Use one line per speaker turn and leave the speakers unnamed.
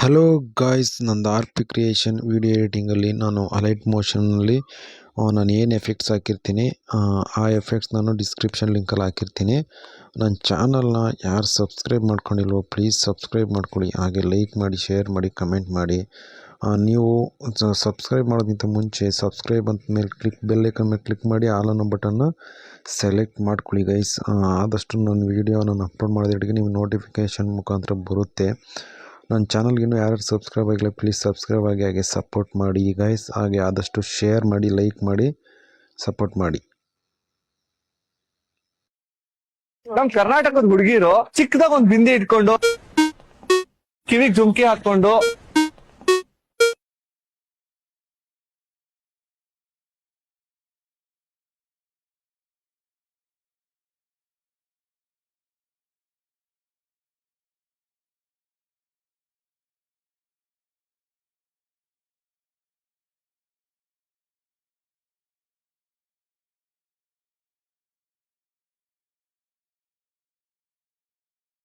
Hello guys, ನಂದು R P creation video ಎಡಿಟಿಂಗಲ್ಲಿ ನಾನು Alight ಮೋಷನ್ನಲ್ಲಿ ನಾನು ಏನು ಎಫೆಕ್ಟ್ಸ್ ಹಾಕಿರ್ತೀನಿ ಆ ಎಫೆಕ್ಟ್ಸ್ ನಾನು ಡಿಸ್ಕ್ರಿಪ್ಷನ್ ಲಿಂಕಲ್ಲಿ ಹಾಕಿರ್ತೀನಿ. ನನ್ನ ಚಾನಲ್ನ ಯಾರು ಸಬ್ಸ್ಕ್ರೈಬ್ ಮಾಡ್ಕೊಂಡಿಲ್ವೋ ಪ್ಲೀಸ್ ಸಬ್ಸ್ಕ್ರೈಬ್ ಮಾಡ್ಕೊಳ್ಳಿ, ಹಾಗೆ ಲೈಕ್ ಮಾಡಿ, ಶೇರ್ ಮಾಡಿ, ಕಮೆಂಟ್ ಮಾಡಿ. ನೀವು ಸಬ್ಸ್ಕ್ರೈಬ್ ಮಾಡೋದಕ್ಕಿಂತ ಮುಂಚೆ ಸಬ್ಸ್ಕ್ರೈಬ್ ಅಂತ ಮೇಲೆ ಬೆಲ್ ಐಕನ್ ಮೇಲೆ ಕ್ಲಿಕ್ ಮಾಡಿ ಆಲ್ ಅನ್ನೋ ಬಟನ್ನ ಸೆಲೆಕ್ಟ್ ಮಾಡ್ಕೊಳ್ಳಿ ಗೈಸ್. ಆದಷ್ಟು ನನ್ನ ವೀಡಿಯೋ ನಾನು ಅಪ್ಲೋಡ್ ಮಾಡೋದಕ್ಕೆ ನಿಮ್ಗೆ ನೋಟಿಫಿಕೇಷನ್ ಮುಖಾಂತರ ಬರುತ್ತೆ. ನನ್ನ ಚಾನಲ್ಗೆ ಇನ್ನೂ ಯಾರು ಸಬ್ಸ್ಕ್ರೈಬ್ ಆಗಿಲ್ಲ ಪ್ಲೀಸ್ ಸಬ್ಸ್ಕ್ರೈಬ್ ಆಗಿ, ಹಾಗೆ ಸಪೋರ್ಟ್ ಮಾಡಿ ಗೈಸ್. ಹಾಗೆ ಆದಷ್ಟು ಶೇರ್ ಮಾಡಿ, ಲೈಕ್ ಮಾಡಿ, ಸಪೋರ್ಟ್ ಮಾಡಿ.
ನಮ್ ಕರ್ನಾಟಕದ ಹುಡುಗಿರು ಚಿಕ್ಕದಾಗ ಒಂದ್ ಬಿಂದಿ ಇಟ್ಕೊಂಡು ಕಿವಿಗ್ ಜುಮ್ಕಿ ಹಾಕೊಂಡು